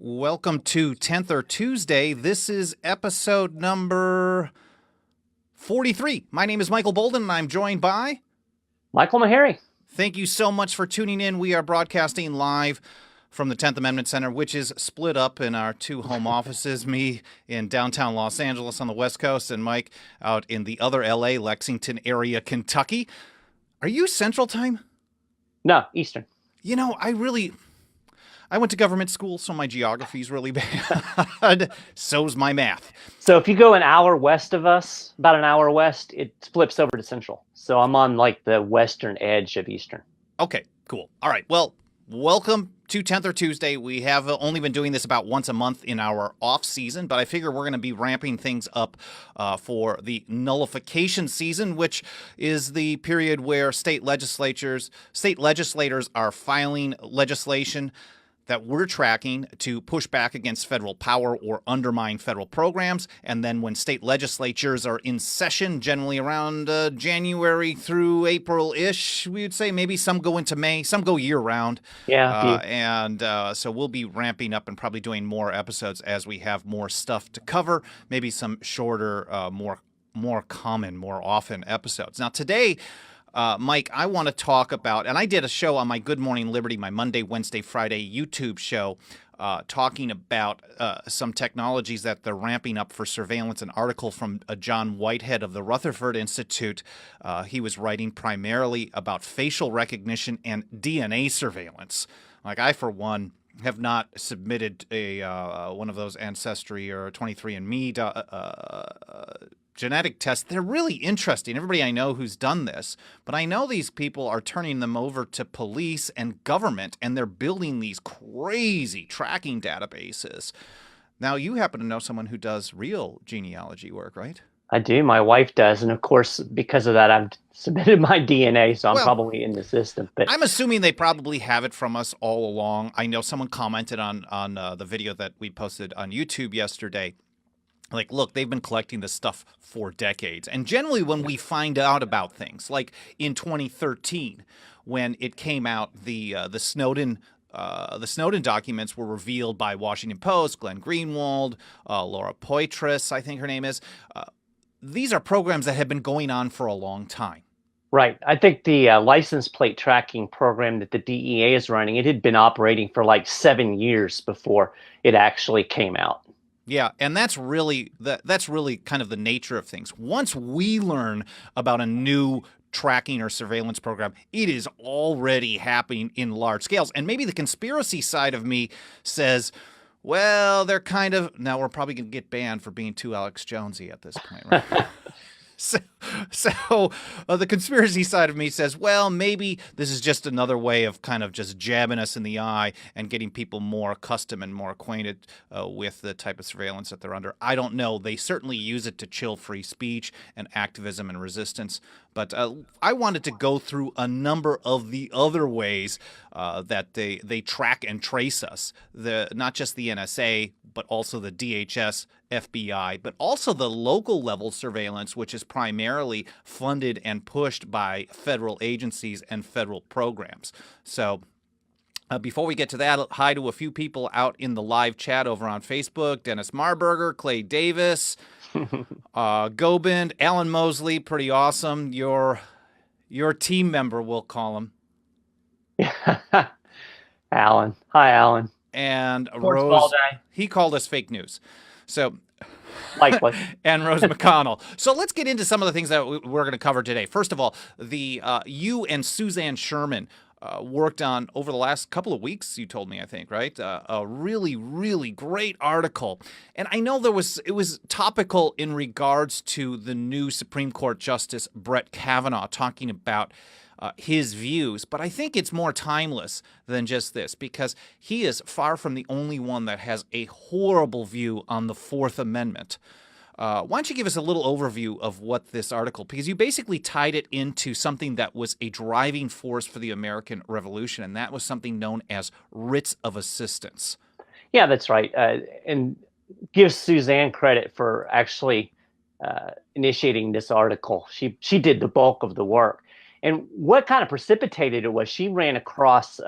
Welcome to 10th or Tuesday. This is episode number 43. My name is Michael Bolden, and I'm joined by Michael Maharrey. Thank you so much for tuning in. We are broadcasting live from the 10th Amendment Center, which is split up in our two home offices, me in downtown Los Angeles on the West Coast and Mike out in the other LA, Lexington area, Kentucky. Are you Central Time? No, Eastern. You know, I went to government school, so my geography's really bad. So's my math. So if you go an hour west of us, about an hour west, it flips over to Central. So I'm on like the western edge of Eastern. Okay, cool. All right. Well, welcome to 10th or Tuesday. We have only been doing this about once a month in our off season, but I figure we're going to be ramping things up for the nullification season, which is the period where state legislators are filing legislation that we're tracking to push back against federal power or undermine federal programs. And then when state legislatures are in session, generally around January through April-ish, we would say, maybe some go into May, some go year-round. Yeah. So we'll be ramping up and probably doing more episodes as we have more stuff to cover, maybe some shorter, more common, more often episodes. Now today, Mike, I want to talk about, and I did a show on my Good Morning Liberty, my Monday, Wednesday, Friday YouTube show, talking about some technologies that they're ramping up for surveillance. An article from John Whitehead of the Rutherford Institute. He was writing primarily about facial recognition and DNA surveillance. Like, I, for one, have not submitted one of those Ancestry or 23andMe genetic tests. They're really interesting. Everybody I know who's done this, but I know these people are turning them over to police and government, and they're building these crazy tracking databases. Now, you happen to know someone who does real genealogy work, right? I do. My wife does. And of course, because of that, I've submitted my DNA, so I'm probably in the system. But I'm assuming they probably have it from us all along. I know someone commented on the video that we posted on YouTube yesterday. Like, look, they've been collecting this stuff for decades. And generally when we find out about things, like in 2013, when it came out, the Snowden documents were revealed by Washington Post, Glenn Greenwald, Laura Poitras, I think her name is. These are programs that have been going on for a long time. Right. I think the license plate tracking program that the DEA is running, it had been operating for like 7 years before it actually came out. Yeah, and that's really kind of the nature of things. Once we learn about a new tracking or surveillance program, it is already happening in large scales. And maybe the conspiracy side of me says, well, they're kind of, now we're probably going to get banned for being too Alex Jonesy at this point, right? So the conspiracy side of me says, well, maybe this is just another way of kind of just jabbing us in the eye and getting people more accustomed and more acquainted with the type of surveillance that they're under. I don't know. They certainly use it to chill free speech and activism and resistance. But I wanted to go through a number of the other ways that they track and trace us. Not just the NSA, but also the DHS, FBI, but also the local level surveillance, which is primarily funded and pushed by federal agencies and federal programs. So before we get to that, hi to a few people out in the live chat over on Facebook. Dennis Marburger, Clay Davis, Gobind, Alan Mosley, pretty awesome. Your team member, we'll call him. Alan. Hi, Alan. And Rose, he called us fake news. So, likely. And Rose McConnell. So let's get into some of the things that we're going to cover today. First of all, you and Suzanne Sherman worked on over the last couple of weeks, you told me, I think, right? A really, really great article. And I know it was topical in regards to the new Supreme Court Justice Brett Kavanaugh talking about his views, but I think it's more timeless than just this, because he is far from the only one that has a horrible view on the Fourth Amendment. Why don't you give us a little overview of what this article, because you basically tied it into something that was a driving force for the American Revolution, and that was something known as writs of assistance. Yeah, that's right. And give Suzanne credit for actually initiating this article. She did the bulk of the work. And what kind of precipitated it was she ran across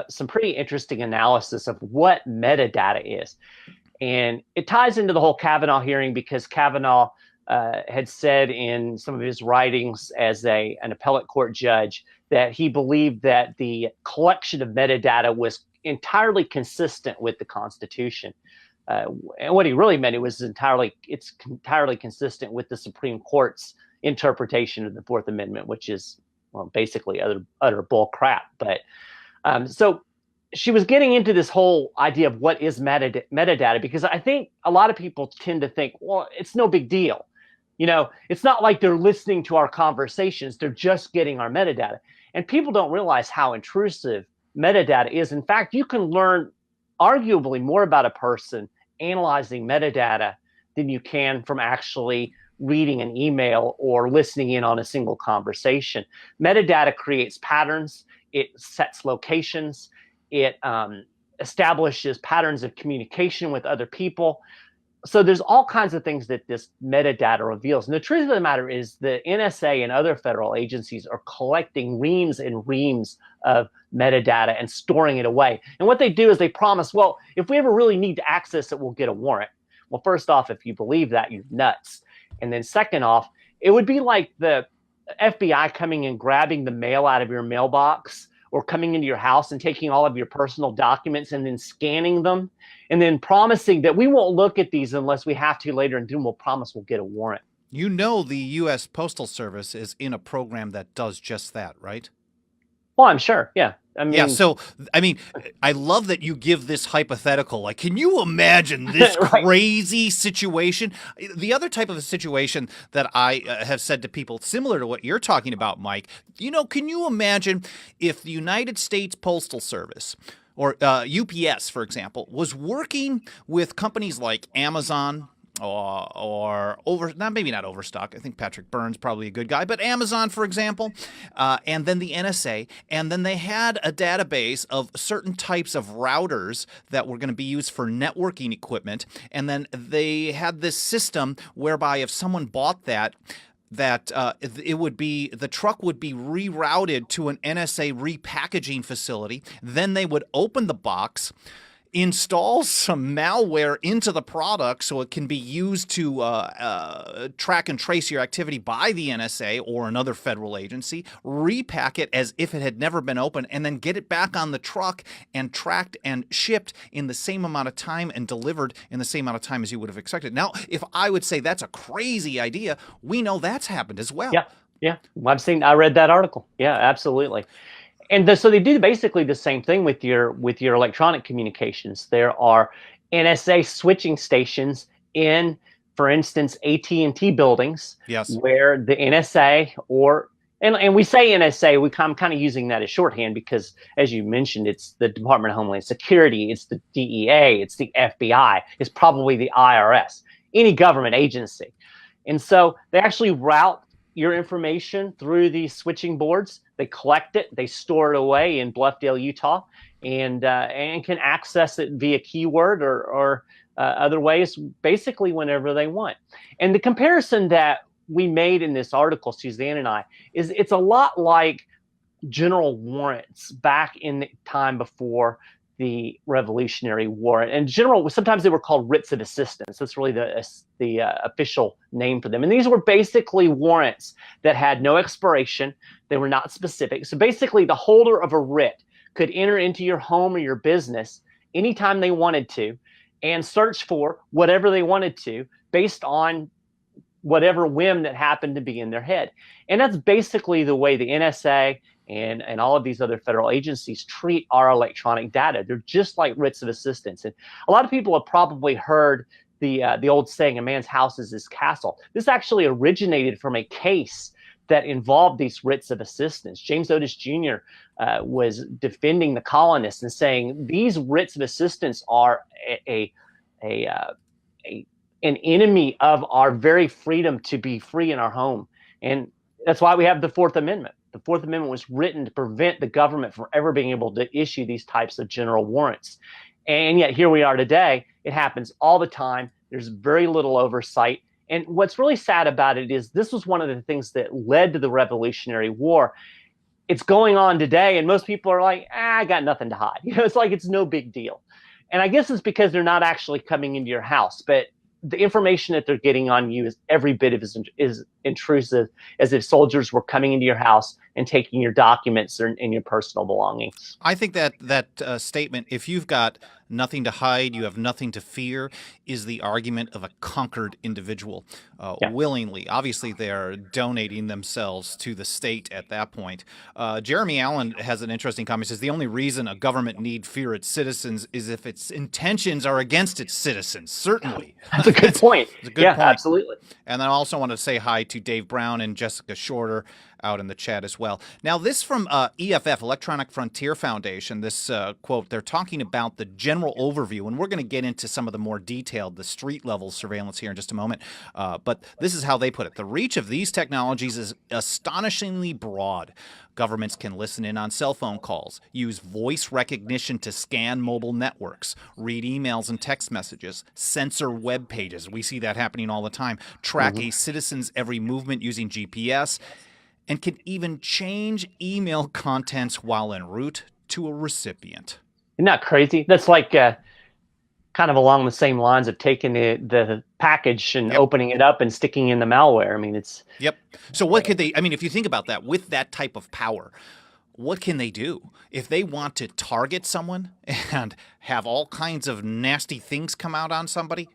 some pretty interesting analysis of what metadata is. And it ties into the whole Kavanaugh hearing because Kavanaugh had said in some of his writings as an appellate court judge that he believed that the collection of metadata was entirely consistent with the Constitution. And what he really meant, it's entirely consistent with the Supreme Court's interpretation of the Fourth Amendment, which is, well, basically utter bull crap. But so she was getting into this whole idea of what is metadata, because I think a lot of people tend to think, well, it's no big deal. It's not like they're listening to our conversations. They're just getting our metadata. And people don't realize how intrusive metadata is. In fact, you can learn arguably more about a person analyzing metadata than you can from actually reading an email or listening in on a single conversation. Metadata creates patterns. It sets locations. It establishes patterns of communication with other people. So there's all kinds of things that this metadata reveals. And the truth of the matter is the NSA and other federal agencies are collecting reams and reams of metadata and storing it away. And what they do is they promise, well, if we ever really need to access it, we'll get a warrant. Well, first off, if you believe that, you're nuts. And then second off, it would be like the FBI coming and grabbing the mail out of your mailbox, or coming into your house and taking all of your personal documents and then scanning them and then promising that we won't look at these unless we have to later, and then we'll promise we'll get a warrant. The U.S. Postal Service is in a program that does just that, right? Well, I'm sure. Yeah. So, I love that you give this hypothetical. Like, can you imagine this right. crazy situation? The other type of a situation that I have said to people similar to what you're talking about, Mike, can you imagine if the United States Postal Service or UPS, for example, was working with companies like Amazon, or maybe not Overstock. I think Patrick Byrne's probably a good guy, but Amazon, for example, and then the NSA, and then they had a database of certain types of routers that were going to be used for networking equipment, and then they had this system whereby if someone bought that the truck would be rerouted to an NSA repackaging facility. Then they would open the box, install some malware into the product so it can be used to track and trace your activity by the NSA or another federal agency, repack it as if it had never been opened, and then get it back on the truck and tracked and shipped in the same amount of time and delivered in the same amount of time as you would have expected. Now, if I would say that's a crazy idea, we know that's happened as well. Yeah. I read that article. Yeah, absolutely. And so they do basically the same thing with your electronic communications. There are NSA switching stations in, for instance, AT&T buildings, yes, where the NSA and we say NSA, I'm kind of using that as shorthand because, as you mentioned, it's the Department of Homeland Security, it's the DEA, it's the FBI, it's probably the IRS, any government agency. And so they actually route your information through these switching boards. They collect it, they store it away in Bluffdale, Utah, and can access it via keyword or other ways, basically whenever they want. And the comparison that we made in this article, Suzanne and I, is it's a lot like general warrants back in the time before the Revolutionary War. And sometimes they were called writs of assistance. That's really the official name for them. And these were basically warrants that had no expiration. They were not specific. So basically, the holder of a writ could enter into your home or your business anytime they wanted to and search for whatever they wanted to based on whatever whim that happened to be in their head. And that's basically the way the NSA and all of these other federal agencies treat our electronic data. They're just like writs of assistance. And a lot of people have probably heard the old saying, a man's house is his castle. This actually originated from a case that involved these writs of assistance. James Otis Jr. Was defending the colonists and saying these writs of assistance are an enemy of our very freedom to be free in our home. And that's why we have the Fourth Amendment. The Fourth Amendment was written to prevent the government from ever being able to issue these types of general warrants. And yet here we are today. It happens all the time. There's very little oversight. And what's really sad about it is this was one of the things that led to the Revolutionary War. It's going on today, and most people are like, I got nothing to hide. It's like it's no big deal. And I guess it's because they're not actually coming into your house, but the information that they're getting on you is every bit of as intrusive as if soldiers were coming into your house and taking your documents and your personal belongings. I think that statement, if you've got nothing to hide, you have nothing to fear, is the argument of a conquered individual Yeah. willingly. Obviously, they are donating themselves to the state at that point. Jeremy Allen has an interesting comment. He says the only reason a government need fear its citizens is if its intentions are against its citizens. Certainly. That's a good point. It's a good Yeah, point. absolutely. And then I also want to say hi to Dave Brown and Jessica Shorter out in the chat as well. Now, this from EFF, Electronic Frontier Foundation, this quote, they're talking about the general overview, and we're going to get into some of the more detailed, the street-level surveillance here in just a moment. But this is how they put it. The reach of these technologies is astonishingly broad. Governments can listen in on cell phone calls, use voice recognition to scan mobile networks, read emails and text messages, censor web pages. We see that happening all the time. Track a citizen's every movement using GPS, and can even change email contents while en route to a recipient. Isn't that crazy? That's like kind of along the same lines of taking the package and opening it up and sticking in the malware. I mean, it's... Yep. So what could they, I mean, if you think about that, with that type of power, what can they do? If they want to target someone and have all kinds of nasty things come out on somebody,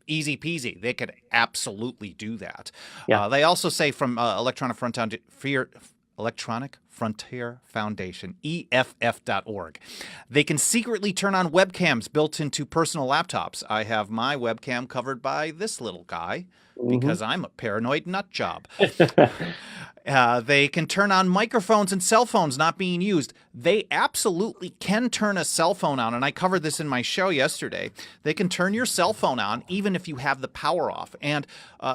easy peasy. They could absolutely do that. Yeah. They also say from Electronic Frontier Foundation, EFF.org. They can secretly turn on webcams built into personal laptops. I have my webcam covered by this little guy because I'm a paranoid nut job. They can turn on microphones and cell phones not being used. They absolutely can turn a cell phone on, and I covered this in my show yesterday. They can turn your cell phone on even if you have the power off. And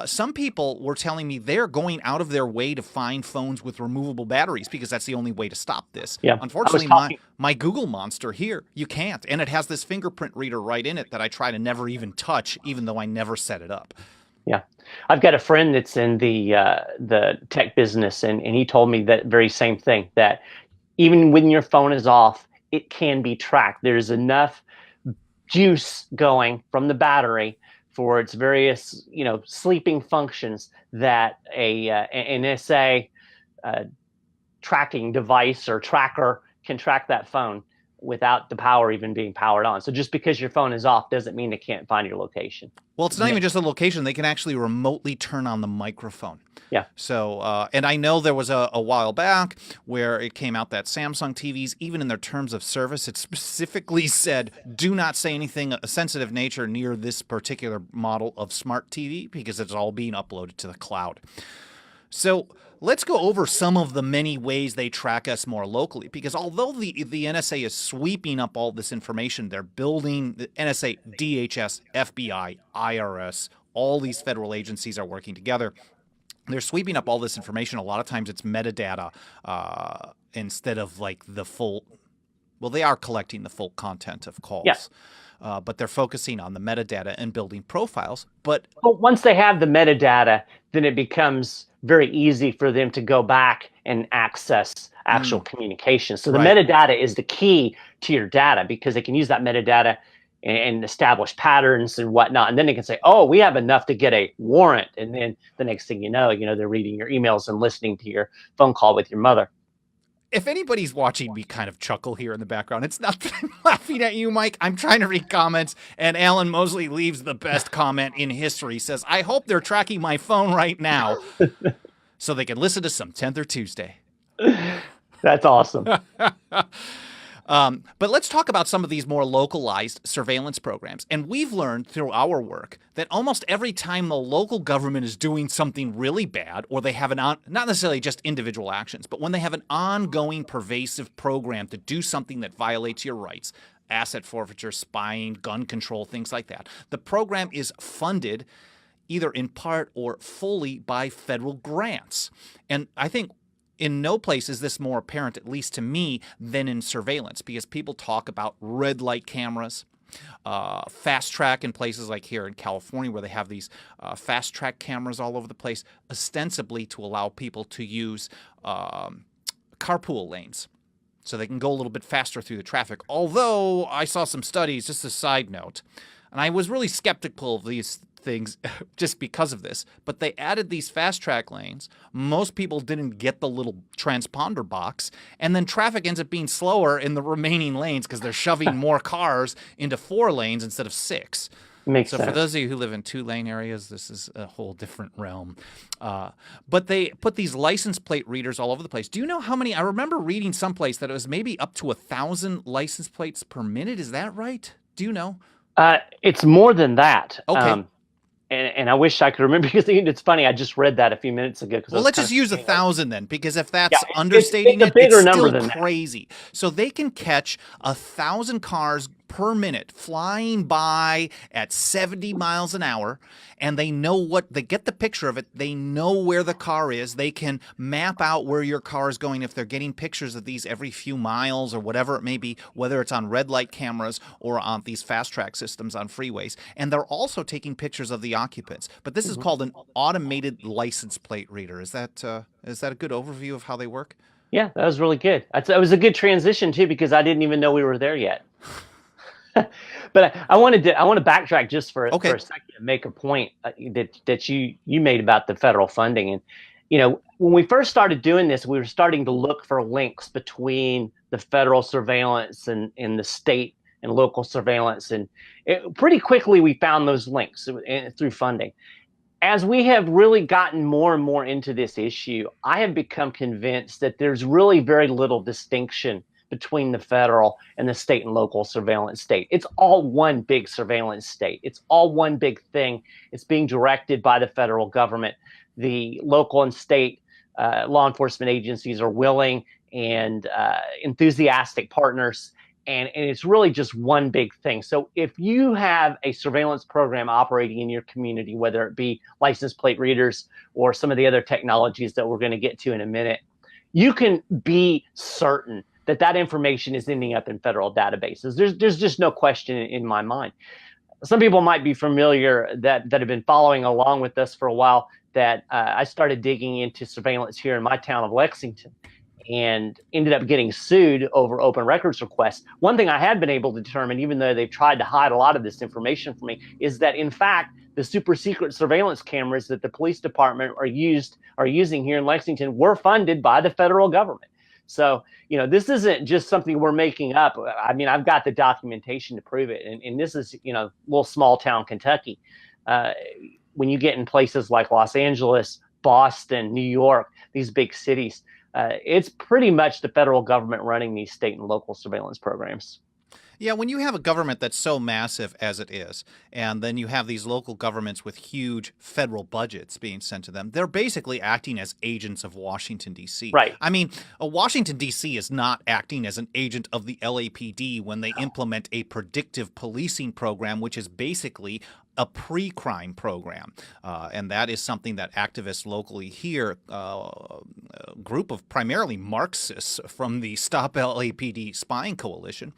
some people were telling me they're going out of their way to find phones with removable batteries because that's the only way to stop this. Yeah. Unfortunately, my Google Monster here, you can't. And it has this fingerprint reader right in it that I try to never even touch, even though I never set it up. Yeah. I've got a friend that's in the tech business, and he told me that very same thing, that even when your phone is off, it can be tracked. There's enough juice going from the battery for its various, sleeping functions that an NSA tracking device or tracker can track that phone without the power even being powered on. So just because your phone is off doesn't mean it can't find your location. Well, it's not even just the location. They can actually remotely turn on the microphone. Yeah. So, and I know there was a while back where it came out that Samsung TVs, even in their terms of service, it specifically said, do not say anything of a sensitive nature near this particular model of smart TV because it's all being uploaded to the cloud. So let's go over some of the many ways they track us more locally, because although the NSA is sweeping up all this information, they're building the NSA, DHS, FBI, IRS, all these federal agencies are working together. They're sweeping up all this information. A lot of times it's metadata instead of like the full, well, they are collecting the full content of calls. Yeah. But they're focusing on the metadata and building profiles. But once they have the metadata, then it becomes very easy for them to go back and access actual communication. So the metadata is the key to your data, because they can use that metadata and establish patterns and whatnot. And then they can say, oh, we have enough to get a warrant. And then the next thing you know, they're reading your emails and listening to your phone call with your mother. If anybody's watching me kind of chuckle here in the background, it's not that I'm laughing at you, Mike. I'm trying to read comments, and Alan Mosley leaves the best comment in history. Says, I hope they're tracking my phone right now so they can listen to some 10th or Tuesday. That's awesome. But let's talk about some of these more localized surveillance programs. And we've learned through our work that almost every time the local government is doing something really bad, or they have not necessarily just individual actions, but when they have an ongoing pervasive program to do something that violates your rights, asset forfeiture, spying, gun control, things like that, the program is funded either in part or fully by federal grants. And I think in no place is this more apparent, at least to me, than in surveillance, because people talk about red light cameras, fast track in places like here in California, where they have these fast track cameras all over the place, ostensibly to allow people to use carpool lanes so they can go a little bit faster through the traffic. Although I saw some studies, just a side note, and I was really skeptical of these things just because of this, but they added these fast track lanes. Most people didn't get the little transponder box, and then traffic ends up being slower in the remaining lanes because they're shoving more cars into 4 lanes instead of 6. Makes so sense. For those of you who live in 2-lane areas, this is a whole different realm. But they put these license plate readers all over the place. Do you know how many? I remember reading someplace that it was maybe up to 1,000 license plates per minute. Is that right? Do you know? It's more than that. Okay. And I wish I could remember, because it's funny. I just read that a few minutes ago. Well, let's just use 1,000 then, because if that's Yeah, understating it's a bigger it's number still than that. crazy. So they can catch 1,000 cars per minute flying by at 70 miles an hour, and they get the picture of it. They know where the car is. They can map out where your car is going if they're getting pictures of these every few miles or whatever it may be, whether it's on red light cameras or on these fast track systems on freeways. And they're also taking pictures of the occupants. But this is called an automated license plate reader. Is that a good overview of how they work? Yeah, that was really good. That was a good transition too, because I didn't even know we were there yet. But I want to backtrack just for a second and make a point that you made about the federal funding. And when we first started doing this, we were starting to look for links between the federal surveillance and the state and local surveillance, and pretty quickly we found those links through funding. As we have really gotten more and more into this issue, I have become convinced that there's really very little distinction between the federal and the state and local surveillance state. It's all one big surveillance state. It's all one big thing. It's being directed by the federal government. The local and state law enforcement agencies are willing and enthusiastic partners, and it's really just one big thing. So if you have a surveillance program operating in your community, whether it be license plate readers or some of the other technologies that we're going to get to in a minute, you can be certain that information is ending up in federal databases. There's just no question in my mind. Some people might be familiar that have been following along with us for a while, that I started digging into surveillance here in my town of Lexington, and ended up getting sued over open records requests. One thing I had been able to determine, even though they've tried to hide a lot of this information from me, is that in fact the super secret surveillance cameras that the police department are using here in Lexington were funded by the federal government. So, this isn't just something we're making up. I mean, I've got the documentation to prove it. And this is, little small town Kentucky. When you get in places like Los Angeles, Boston, New York, these big cities, it's pretty much the federal government running these state and local surveillance programs. Yeah, when you have a government that's so massive as it is, and then you have these local governments with huge federal budgets being sent to them, they're basically acting as agents of Washington, D.C. Right. I mean, Washington, D.C. is not acting as an agent of the LAPD when they implement a predictive policing program, which is basically a pre-crime program. And that is something that activists locally here, a group of primarily Marxists from the Stop LAPD Spying Coalition,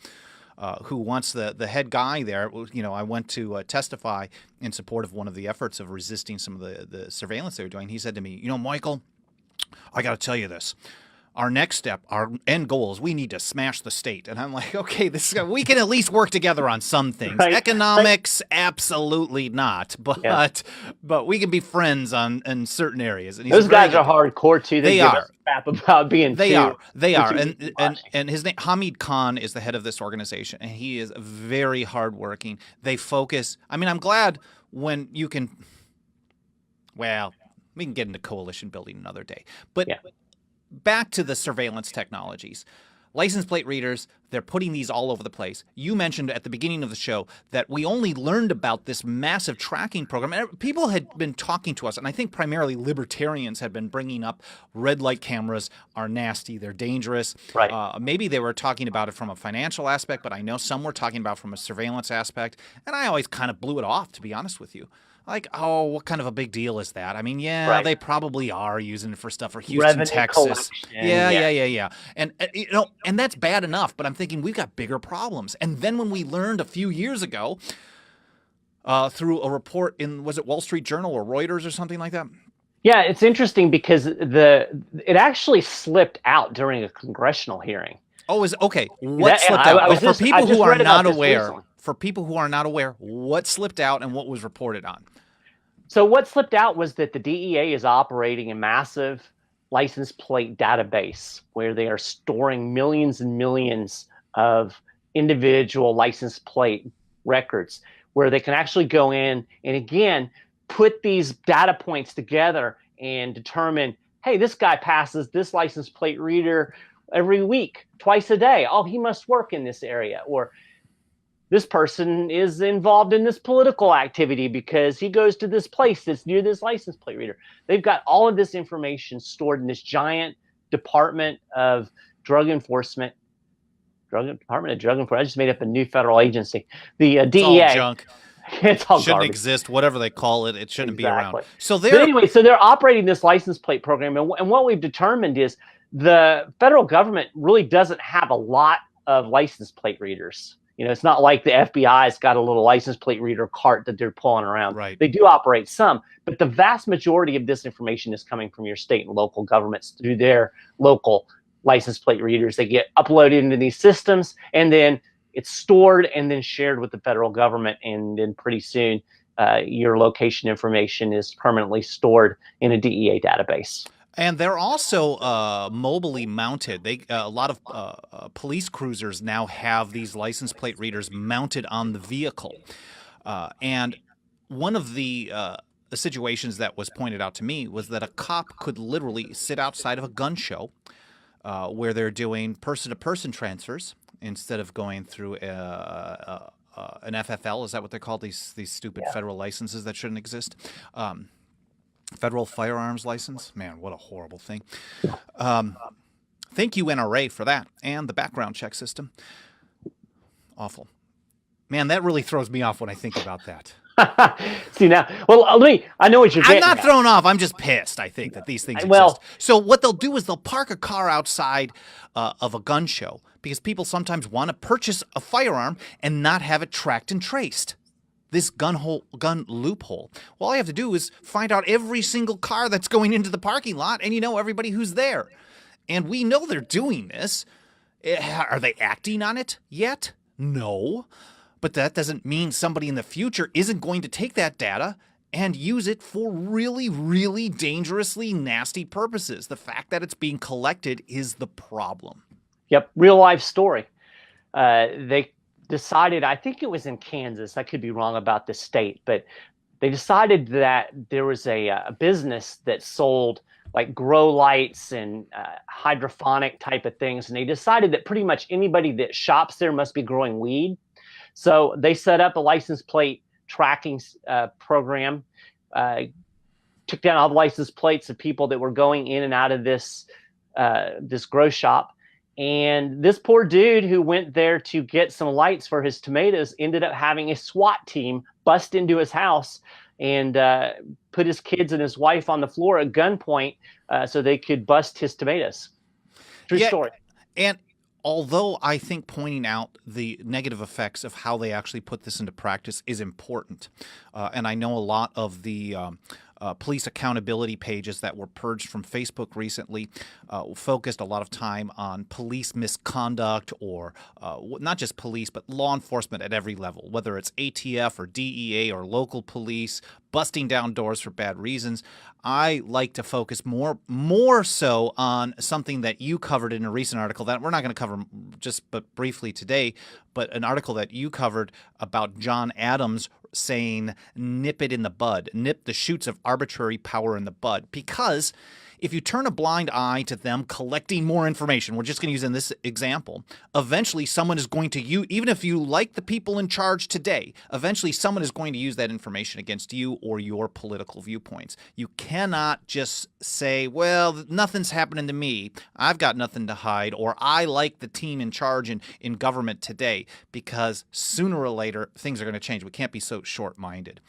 who wants the head guy there. I went to testify in support of one of the efforts of resisting some of the surveillance they were doing. He said to me, Michael, I got to tell you this. Our next step, our end goal is we need to smash the state. And I'm like, okay, we can at least work together on some things. Right. Economics, absolutely not. But we can be friends in certain areas. And those guys are hardcore too. They are. Crap about being They are. And his name, Hamid Khan, is the head of this organization, and he is very hardworking. They focus. I mean, I'm glad when you can. Well, we can get into coalition building another day, but. Yeah. Back to the surveillance technologies. License plate readers, they're putting these all over the place. You mentioned at the beginning of the show that we only learned about this massive tracking program. And people had been talking to us, and I think primarily libertarians had been bringing up red light cameras are nasty, they're dangerous. Right. Maybe they were talking about it from a financial aspect, but I know some were talking about it from a surveillance aspect. And I always kind of blew it off, to be honest with you. Like, oh, what kind of a big deal is that? I mean, yeah, Right. they probably are using it for stuff for Houston, Revenue Texas. collection. Yeah, Yeah. yeah, yeah, yeah. And and that's bad enough, but I'm thinking we've got bigger problems. And then when we learned a few years ago through a report in, was it Wall Street Journal or Reuters or something like that? Yeah, it's interesting because it actually slipped out during a congressional hearing. Oh, is okay. What That slipped I out? was I just read about this recently. For people who are not aware, what slipped out and what was reported on? So what slipped out was that the DEA is operating a massive license plate database where they are storing millions and millions of individual license plate records, where they can actually go in and again put these data points together and determine, hey, this guy passes this license plate reader every week, twice a day. Oh, he must work in this area. Or this person is involved in this political activity because he goes to this place that's near this license plate reader. They've got all of this information stored in this giant Department of Drug Enforcement. Department of Drug Enforcement. I just made up a new federal agency. The It's all DEA. junk. It's all Shouldn't garbage. exist. Whatever they call it, it shouldn't be around. Exactly. So But they're anyway, so they're operating this license plate program, and what we've determined is the federal government really doesn't have a lot of license plate readers. You know, it's not like the FBI's got a little license plate reader cart that they're pulling around. Right. They do operate some, but the vast majority of this information is coming from your state and local governments through their local license plate readers. They get uploaded into these systems, and then it's stored and then shared with the federal government, and then pretty soon your location information is permanently stored in a DEA database. And they're also mobily mounted. A lot of police cruisers now have these license plate readers mounted on the vehicle. And one of the situations that was pointed out to me was that a cop could literally sit outside of a gun show where they're doing person-to-person transfers instead of going through an FFL. Is that what they're called? These stupid federal licenses that shouldn't exist. Federal firearms license. Man, what a horrible thing. Thank you, NRA, for that. And the background check system. Awful. Man, that really throws me off when I think about that. See now, well, I know what you're getting I'm not at. thrown off. I'm just pissed, I think, that these things exist. So what they'll do is they'll park a car outside of a gun show because people sometimes want to purchase a firearm and not have it tracked and traced. This gun loophole. Well, all I have to do is find out every single car that's going into the parking lot, and you know everybody who's there. And we know they're doing this. Are they acting on it yet? No. But that doesn't mean somebody in the future isn't going to take that data and use it for really, really dangerously nasty purposes. The fact that it's being collected is the problem. Yep, real life story. They decided, I think it was in Kansas, I could be wrong about the state, but they decided that there was a business that sold like grow lights and hydroponic type of things. And they decided that pretty much anybody that shops there must be growing weed. So they set up a license plate tracking program, took down all the license plates of people that were going in and out of this grow shop. And this poor dude who went there to get some lights for his tomatoes ended up having a SWAT team bust into his house and put his kids and his wife on the floor at gunpoint so they could bust his tomatoes. True story. And although I think pointing out the negative effects of how they actually put this into practice is important, and I know a lot of the police accountability pages that were purged from Facebook recently focused a lot of time on police misconduct, or not just police, but law enforcement at every level, whether it's ATF or DEA or local police, busting down doors for bad reasons. I like to focus more so on something that you covered in a recent article that we're not going to cover but briefly today, but an article that you covered about John Adams saying nip it in the bud, nip the shoots of arbitrary power in the bud. Because if you turn a blind eye to them collecting more information, we're just going to use in this example, eventually someone is going to use, even if you like the people in charge today, eventually someone is going to use that information against you or your political viewpoints. You cannot just say, well, nothing's happening to me, I've got nothing to hide, or I like the team in charge in government today, because sooner or later things are going to change. We can't be so short-minded.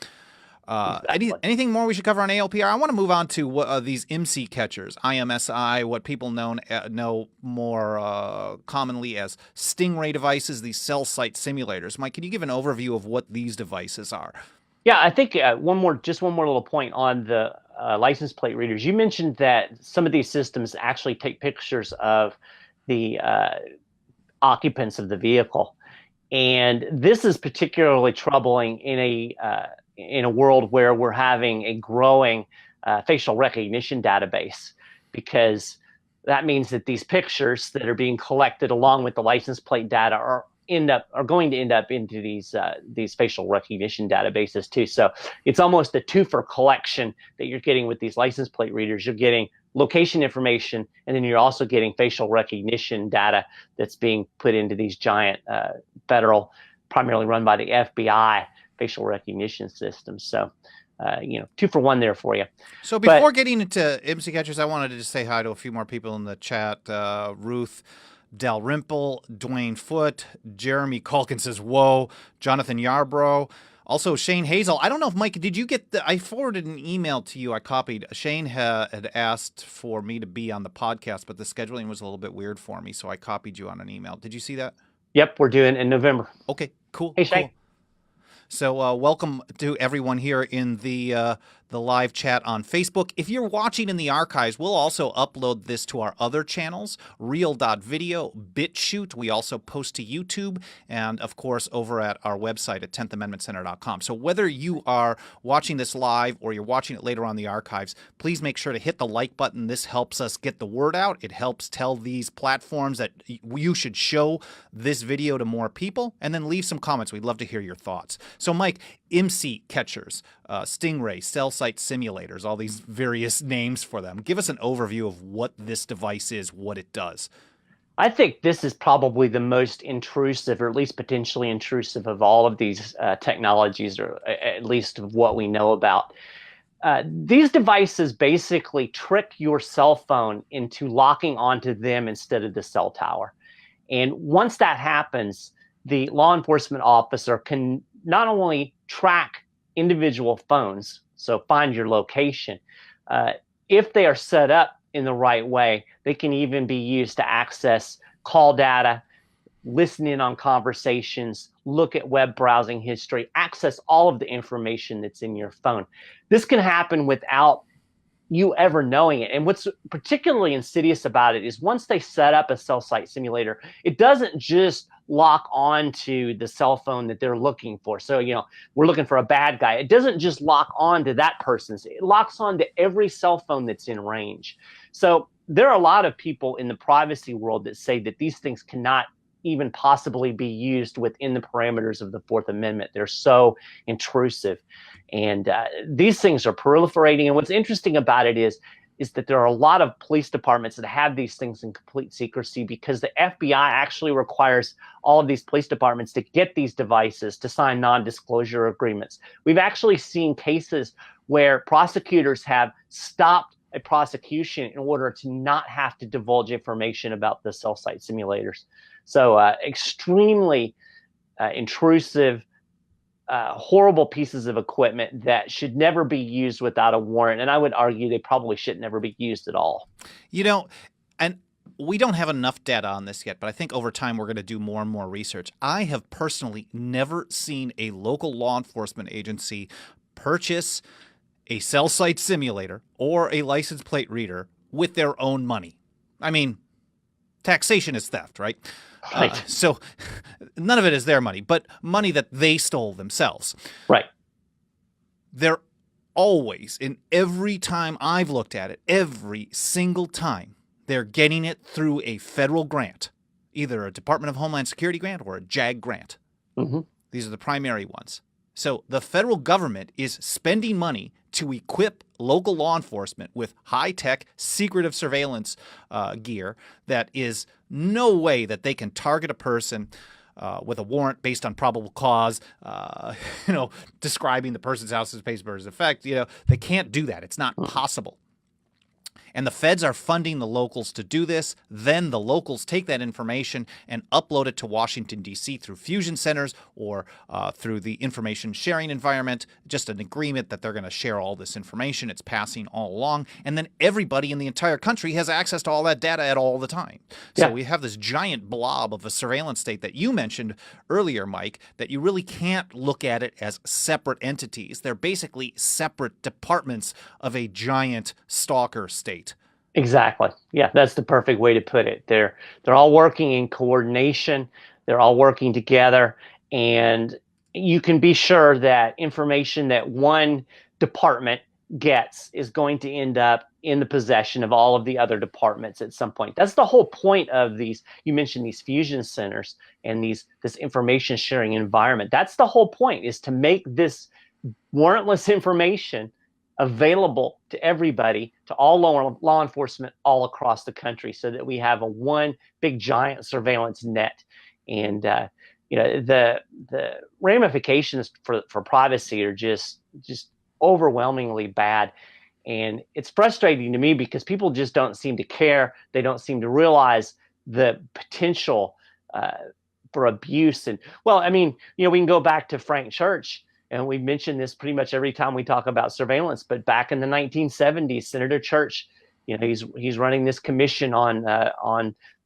Exactly. Anything more we should cover on ALPR? I want to move on to these IMSI catchers, IMSI, what people know more commonly as Stingray devices, these cell site simulators. Mike, can you give an overview of what these devices are? Yeah, I think one more little point on the license plate readers. You mentioned that some of these systems actually take pictures of the occupants of the vehicle, and this is particularly troubling in a world where we're having a growing facial recognition database, because that means that these pictures that are being collected along with the license plate data are going to end up into these facial recognition databases too. So it's almost a two-for collection that you're getting with these license plate readers. You're getting location information, and then you're also getting facial recognition data that's being put into these giant federal, primarily run by the FBI, facial recognition systems. So, 2-for-1 there for you. So before getting into IMSI catchers, I wanted to just say hi to a few more people in the chat. Ruth Dalrymple, Dwayne Foote, Jeremy Culkin says, whoa, Jonathan Yarbrough. Also, Shane Hazel. I don't know if, Mike, did you get I forwarded an email to you. I copied. Shane had asked for me to be on the podcast, but the scheduling was a little bit weird for me, so I copied you on an email. Did you see that? Yep, we're doing it in November. Okay, cool. Hey, Shane. Cool. So welcome to everyone here in the live chat on Facebook. If you're watching in the archives, we'll also upload this to our other channels, Real.video, BitChute. We also post to YouTube, and of course over at our website at 10thamendmentcenter.com. So whether you are watching this live or you're watching it later on the archives, please make sure to hit the like button. This helps us get the word out. It helps tell these platforms that you should show this video to more people, and then leave some comments. We'd love to hear your thoughts. So Mike, IMSI catchers, Stingray, cell site simulators, all these various names for them. Give us an overview of what this device is, what it does. I think this is probably the most intrusive, or at least potentially intrusive, of all of these technologies, or at least of what we know about. These devices basically trick your cell phone into locking onto them instead of the cell tower. And once that happens, the law enforcement officer can not only track individual phones, so find your location, if they are set up in the right way, they can even be used to access call data, listen in on conversations, look at web browsing history, access all of the information that's in your phone. This can happen without you ever knowing it. And what's particularly insidious about it is once they set up a cell site simulator, it doesn't just lock on to the cell phone that they're looking for. So, we're looking for a bad guy. It doesn't just lock on to that person's. It locks on to every cell phone that's in range. So there are a lot of people in the privacy world that say that these things cannot even possibly be used within the parameters of the Fourth Amendment. They're so intrusive. And these things are proliferating. And what's interesting about it is that there are a lot of police departments that have these things in complete secrecy, because the FBI actually requires all of these police departments to get these devices to sign non-disclosure agreements. We've actually seen cases where prosecutors have stopped a prosecution in order to not have to divulge information about the cell site simulators. So extremely intrusive, horrible pieces of equipment that should never be used without a warrant. And I would argue they probably should never be used at all. And we don't have enough data on this yet, but I think over time we're going to do more and more research. I have personally never seen a local law enforcement agency purchase a cell site simulator or a license plate reader with their own money. I mean, taxation is theft, right? Right. So none of it is their money, but money that they stole themselves. Right. They're always, in every time I've looked at it, every single time, they're getting it through a federal grant, either a Department of Homeland Security grant or a JAG grant. Mm-hmm. These are the primary ones. So the federal government is spending money to equip local law enforcement with high-tech, secretive surveillance gear that is no way that they can target a person with a warrant based on probable cause, describing the person's house as papers effect. They can't do that. It's not possible. And the feds are funding the locals to do this. Then the locals take that information and upload it to Washington, D.C. through fusion centers or through the information sharing environment, just an agreement that they're going to share all this information. It's passing all along. And then everybody in the entire country has access to all that data at all the time. So we have this giant blob of a surveillance state that you mentioned earlier, Mike, that you really can't look at it as separate entities. They're basically separate departments of a giant stalker state. Exactly. Yeah, that's the perfect way to put it. They're all working in coordination. They're all working together, and you can be sure that information that one department gets is going to end up in the possession of all of the other departments at some point. That's the whole point of these. You mentioned these fusion centers and this information sharing environment. That's the whole point, is to make this warrantless information available to everybody, to all law enforcement all across the country, so that we have a one big giant surveillance net. And the ramifications for privacy are just overwhelmingly bad. And it's frustrating to me because people just don't seem to care. They don't seem to realize the potential for abuse. And well, I mean, we can go back to Frank Church. And we mention this pretty much every time we talk about surveillance. But back in the 1970s, Senator Church, he's running this commission on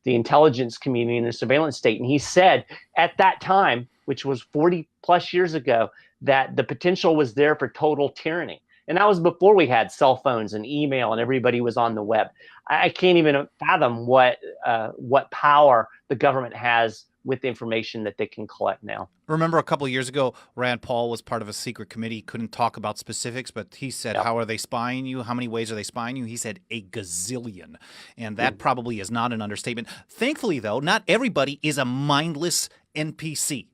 the intelligence community and the surveillance state. And he said at that time, which was 40 plus years ago, that the potential was there for total tyranny. And that was before we had cell phones and email and everybody was on the web. I can't even fathom what power the government has with the information that they can collect now. Remember a couple of years ago, Rand Paul was part of a secret committee, couldn't talk about specifics, but he said, How are they spying you? How many ways are they spying you? He said a gazillion. And that probably is not an understatement. Thankfully, though, not everybody is a mindless NPC.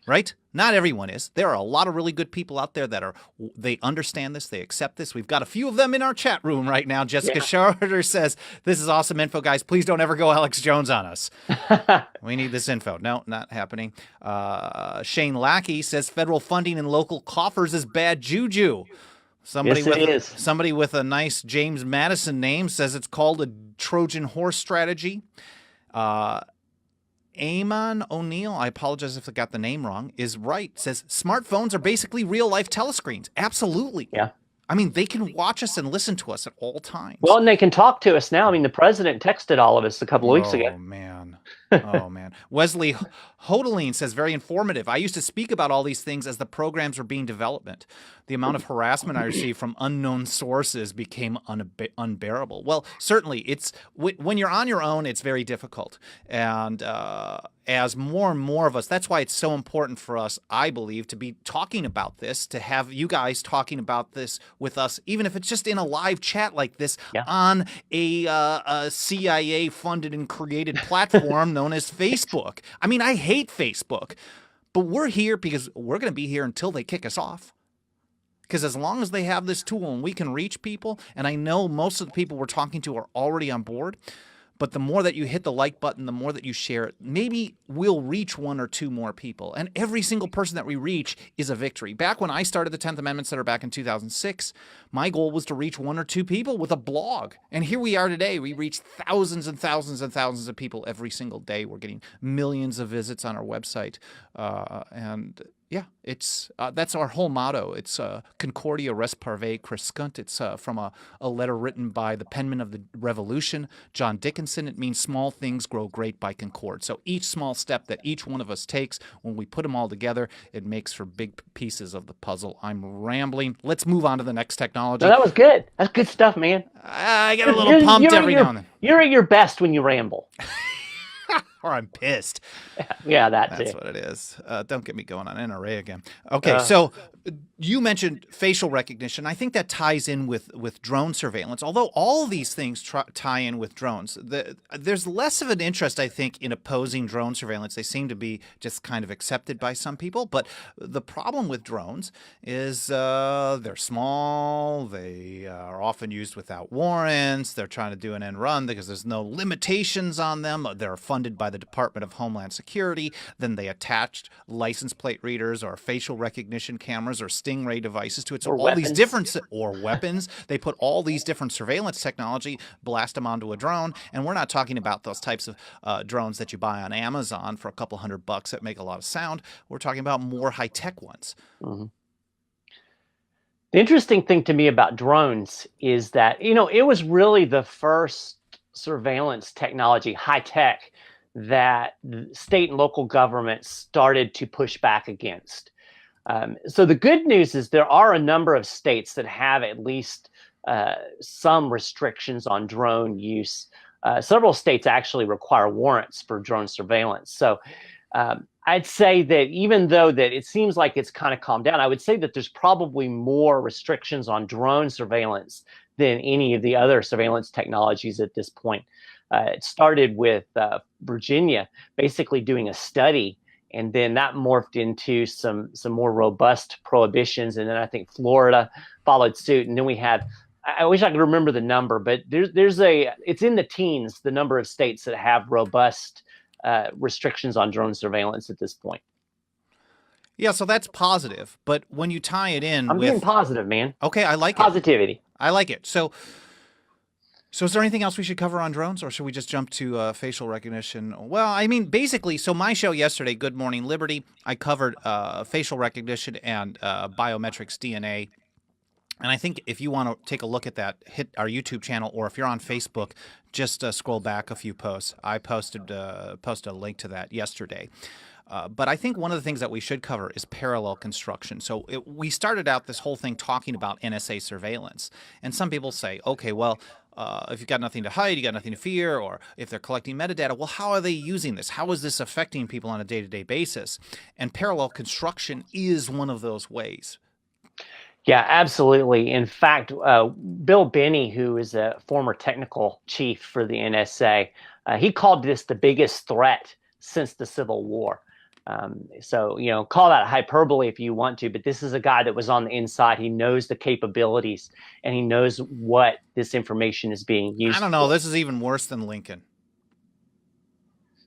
Right? Not everyone is. There are a lot of really good people out there that they understand this, they accept this. We've got a few of them in our chat room right now. Jessica Schroeder says, this is awesome info, guys. Please don't ever go Alex Jones on us. We need this info. No, not happening. Shane Lackey says, federal funding in local coffers is bad juju. Somebody with a nice James Madison name says it's called a Trojan horse strategy. Eamon O'Neill, I apologize if I got the name wrong, is right. Says smartphones are basically real-life telescreens. Absolutely. Yeah. I mean, they can watch us and listen to us at all times. Well, and they can talk to us now. I mean, the president texted all of us a couple of weeks ago. Oh, man. Oh, man. Wesley Hodeline says, very informative. I used to speak about all these things as the programs were being developed. The amount of harassment I received from unknown sources became unbearable. Well, certainly, it's when you're on your own, it's very difficult. And as more and more of us, that's why it's so important for us, I believe, to be talking about this, to have you guys talking about this with us, even if it's just in a live chat like this on a CIA-funded and created platform known as Facebook. I mean, I hate Facebook, but we're here because we're going to be here until they kick us off. Because as long as they have this tool and we can reach people, and I know most of the people we're talking to are already on board, but the more that you hit the like button, the more that you share it, maybe we'll reach one or two more people. And every single person that we reach is a victory. Back when I started the 10th Amendment Center back in 2006, my goal was to reach one or two people with a blog. And here we are today. We reach thousands and thousands and thousands of people every single day. We're getting millions of visits on our website. Yeah, it's that's our whole motto. It's Concordia res parve crescunt. It's from a letter written by the penman of the Revolution, John Dickinson. It means small things grow great by concord. So each small step that each one of us takes, when we put them all together, it makes for big pieces of the puzzle. I'm rambling. Let's move on to the next technology. No, that was good. That's good stuff, man. I get a little pumped every now and then. You're at your best when you ramble. Or I'm pissed. Yeah, that's what it is. Don't get me going on NRA again. Okay, so you mentioned facial recognition. I think that ties in with drone surveillance, although all these things tie in with drones. There's less of an interest, I think, in opposing drone surveillance. They seem to be just kind of accepted by some people. But the problem with drones is they're small. They are often used without warrants. They're trying to do an end run because there's no limitations on them. They're funded by the Department of Homeland Security. Then they attached license plate readers or facial recognition cameras jammers or stingray devices to it. So Or all these weapons. different or weapons, they put all these different surveillance technology, blast them onto a drone, and we're not talking about those types of drones that you buy on Amazon for a couple $100 that make a lot of sound. We're talking about more high-tech ones. Mm-hmm. The interesting thing to me about drones is that, it was really the first surveillance technology, high tech, that state and local governments started to push back against. So the good news is there are a number of states that have at least some restrictions on drone use. Several states actually require warrants for drone surveillance. So I'd say that even though that it seems like it's kind of calmed down, I would say that there's probably more restrictions on drone surveillance than any of the other surveillance technologies at this point. It started with Virginia basically doing a study, and then that morphed into some more robust prohibitions, and then I think Florida followed suit, and then we had, I wish I could remember the number, but it's in the teens, the number of states that have robust restrictions on drone surveillance at this point. Yeah, so that's positive. But when you tie it in I'm being positive, man. Okay, I like Positivity. I like it. So is there anything else we should cover on drones, or should we just jump to facial recognition? Well, I mean, basically, so my show yesterday, Good Morning Liberty, I covered facial recognition and biometrics DNA. And I think if you want to take a look at that, hit our YouTube channel, or if you're on Facebook, just scroll back a few posts. I posted a link to that yesterday. But I think one of the things that we should cover is parallel construction. So we started out this whole thing talking about NSA surveillance. And some people say, okay, well, if you've got nothing to hide, you got nothing to fear, or if they're collecting metadata, well, how are they using this? How is this affecting people on a day-to-day basis? And parallel construction is one of those ways. Yeah, absolutely. In fact, Bill Binney, who is a former technical chief for the NSA, he called this the biggest threat since the Civil War. So, call that hyperbole if you want to, but this is a guy that was on the inside. He knows the capabilities, and he knows what this information is being used I don't know. for. This is even worse than Lincoln.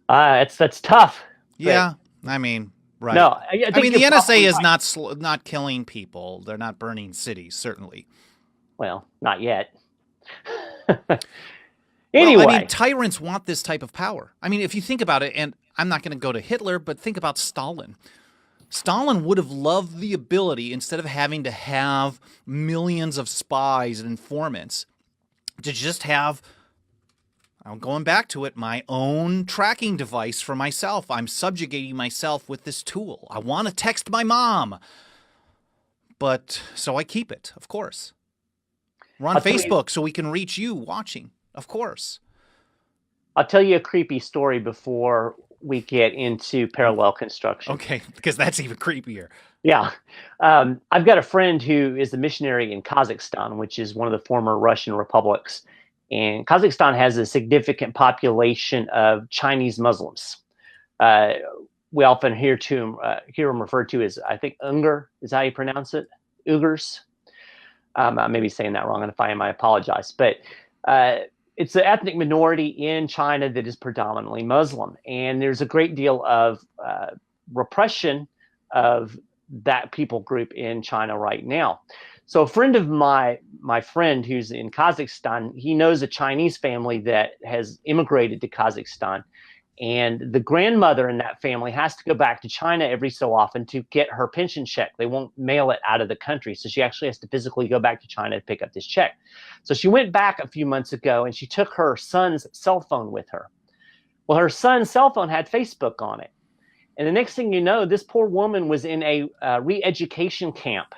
That's tough. Yeah, I mean... Right. No, I mean, the NSA is not killing people. They're not burning cities, certainly. Well, not yet. Anyway. Well, I mean, tyrants want this type of power. I mean, if you think about it, and I'm not going to go to Hitler, but think about Stalin. Stalin would have loved the ability, instead of having to have millions of spies and informants, to just have... I'm going back to it, my own tracking device for myself. I'm subjugating myself with this tool. I want to text my mom. But, so I keep it, of course. We're on Facebook so we can reach you watching, of course. I'll tell you a creepy story before we get into parallel construction. Okay, because that's even creepier. Yeah. I've got a friend who is a missionary in Kazakhstan, which is one of the former Russian republics. And Kazakhstan has a significant population of Chinese Muslims. We often hear them referred to as, I think, Uyghur is how you pronounce it, Uyghurs. I may be saying that wrong, and if I am, I apologize. But it's an ethnic minority in China that is predominantly Muslim, and there's a great deal of repression of that people group in China right now. So a friend of my friend who's in Kazakhstan, he knows a Chinese family that has immigrated to Kazakhstan. And the grandmother in that family has to go back to China every so often to get her pension check. They won't mail it out of the country. So she actually has to physically go back to China to pick up this check. So she went back a few months ago and she took her son's cell phone with her. Well, her son's cell phone had Facebook on it. And the next thing you know, this poor woman was in a re-education camp,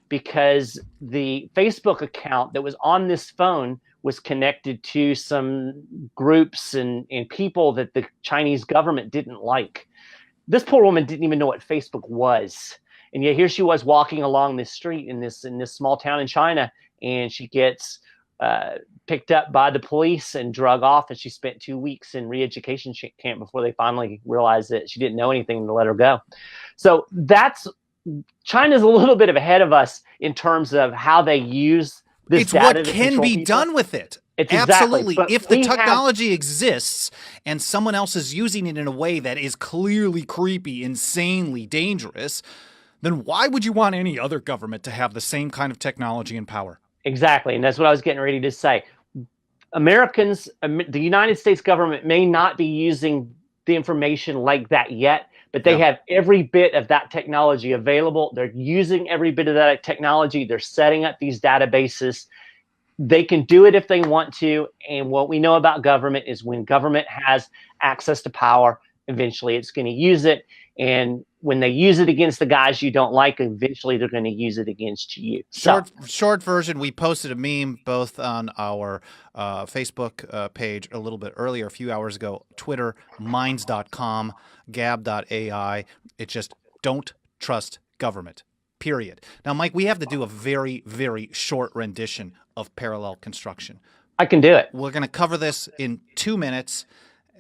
because the Facebook account that was on this phone was connected to some groups and people that the Chinese government didn't like. This poor woman didn't even know what Facebook was. And yet here she was walking along this street in this small town in China, and she gets picked up by the police and drug off, and she spent 2 weeks in re-education camp before they finally realized that she didn't know anything and to let her go. So China's a little bit ahead of us in terms of how they use this data. It's what can be done with it. Absolutely. If the technology exists and someone else is using it in a way that is clearly creepy, insanely dangerous, then why would you want any other government to have the same kind of technology and power? Exactly. And that's what I was getting ready to say. Americans, the United States government may not be using the information like that yet, but they have every bit of that technology available. They're using every bit of that technology. They're setting up these databases. They can do it if they want to. And what we know about government is when government has access to power, eventually it's going to use it. And when they use it against the guys you don't like, eventually they're going to use it against you. Short version, we posted a meme both on our Facebook page a little bit earlier, a few hours ago, Twitter, minds.com, gab.ai. It's just don't trust government, period. Now, Mike, we have to do a very, very short rendition of parallel construction. I can do it. We're going to cover this in 2 minutes.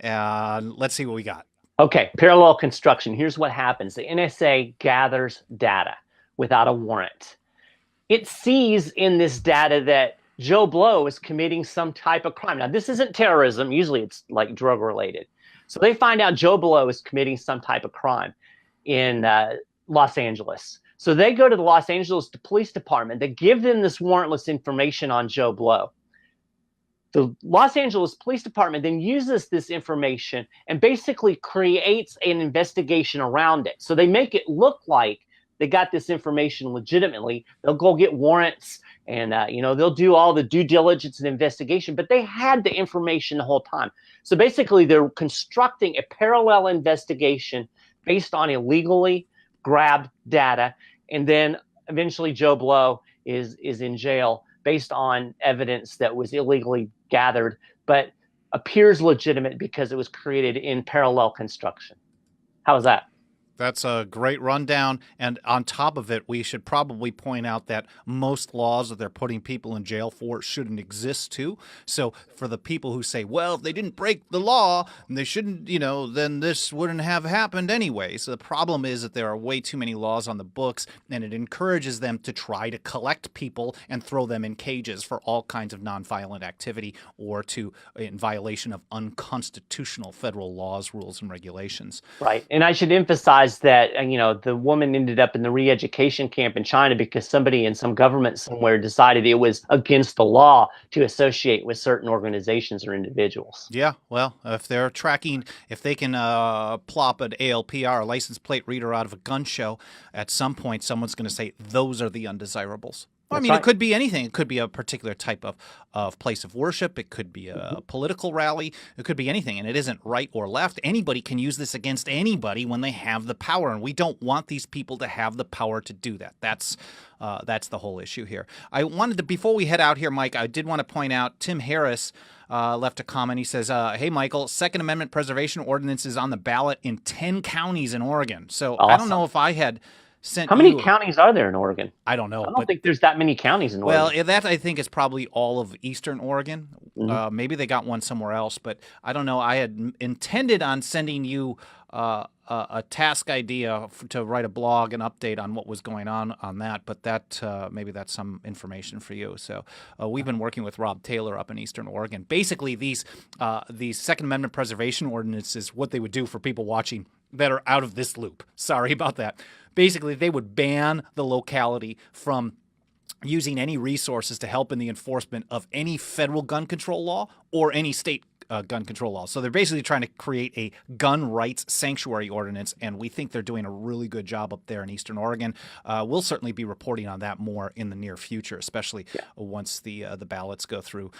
Let's see what we got. Okay, parallel construction. Here's what happens. The NSA gathers data without a warrant. It sees in this data that Joe Blow is committing some type of crime. Now, this isn't terrorism. Usually it's like drug related. So they find out Joe Blow is committing some type of crime in Los Angeles. So they go to the Los Angeles Police Department. They give them this warrantless information on Joe Blow. The Los Angeles Police Department then uses this information and basically creates an investigation around it. So they make it look like they got this information legitimately. They'll go get warrants and they'll do all the due diligence and investigation, but they had the information the whole time. So basically they're constructing a parallel investigation based on illegally grabbed data, and then eventually Joe Blow is in jail based on evidence that was illegally gathered, but appears legitimate because it was created in parallel construction. How is that? That's a great rundown. And on top of it, we should probably point out that most laws that they're putting people in jail for shouldn't exist too. So for the people who say, well, if they didn't break the law and they shouldn't, then this wouldn't have happened anyway. So the problem is that there are way too many laws on the books, and it encourages them to try to collect people and throw them in cages for all kinds of nonviolent activity or in violation of unconstitutional federal laws, rules, and regulations. Right. And I should emphasize that the woman ended up in the re-education camp in China because somebody in some government somewhere decided it was against the law to associate with certain organizations or individuals. Yeah, well, if they can plop an ALPR, a license plate reader, out of a gun show, at some point someone's going to say those are the undesirables. Well, It could be anything. It could be a particular type of place of worship. It could be a political rally. It could be anything, and it isn't right or left. Anybody can use this against anybody when they have the power, and we don't want these people to have the power to do that. That's the whole issue here. I wanted to, before we head out here, Mike, I did want to point out Tim Harris left a comment. He says, hey, Michael, Second Amendment preservation ordinance is on the ballot in 10 counties in Oregon. So awesome. I don't know if I had sent How many counties are there in Oregon? I don't know. I don't think there's that many counties in Oregon. Well, that I think is probably all of eastern Oregon. Mm-hmm. Maybe they got one somewhere else, but I don't know. I had intended on sending you a task idea to write a blog, an update on what was going on that, but that maybe that's some information for you. So we've been working with Rob Taylor up in eastern Oregon. Basically, these Second Amendment preservation ordinances, what they would do for people watching that are out of this loop. Sorry about that. Basically, they would ban the locality from using any resources to help in the enforcement of any federal gun control law or any state gun control law. So they're basically trying to create a gun rights sanctuary ordinance, and we think they're doing a really good job up there in eastern Oregon. We'll certainly be reporting on that more in the near future, especially once the ballots go through.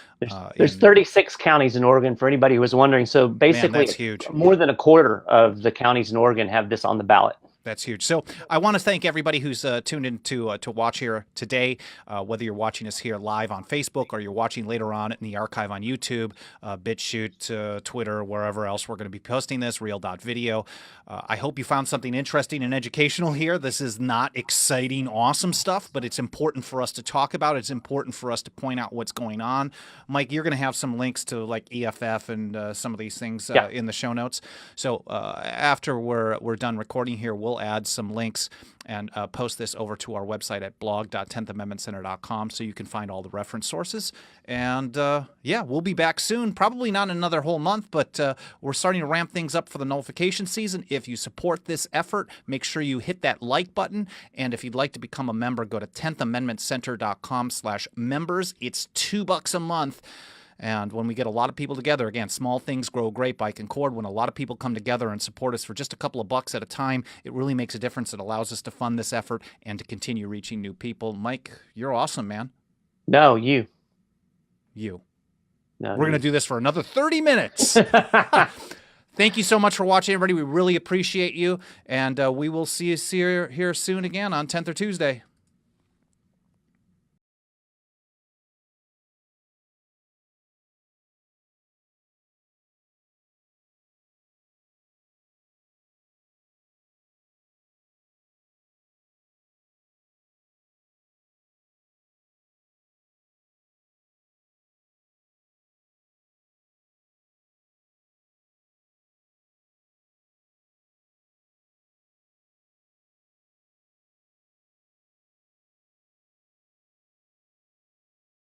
There's 36 counties in Oregon, for anybody who was wondering. So basically, that's huge. More than a quarter of the counties in Oregon have this on the ballot. That's huge. So I want to thank everybody who's tuned in to watch here today, whether you're watching us here live on Facebook or you're watching later on in the archive on YouTube, BitChute, Twitter, wherever else we're going to be posting this, Real.video. I hope you found something interesting and educational here. This is not exciting, awesome stuff, but it's important for us to talk about. It's important for us to point out what's going on. Mike, you're going to have some links to like EFF and some of these things in the show notes. So after we're done recording here, we'll will add some links and post this over to our website at blog.10thamendmentcenter.com so you can find all the reference sources. And yeah, we'll be back soon. Probably not in another whole month, but we're starting to ramp things up for the nullification season. If you support this effort, make sure you hit that like button. And if you'd like to become a member, go to 10thamendmentcenter.com/members. It's $2 a month. And when we get a lot of people together, again, small things grow great by Concord. When a lot of people come together and support us for just a couple of bucks at a time, it really makes a difference. It allows us to fund this effort and to continue reaching new people. Mike, you're awesome, man. No, you. You. No, We're going to do this for another 30 minutes. Thank you so much for watching, everybody. We really appreciate you. And we will see you here soon again on 10th or Tuesday.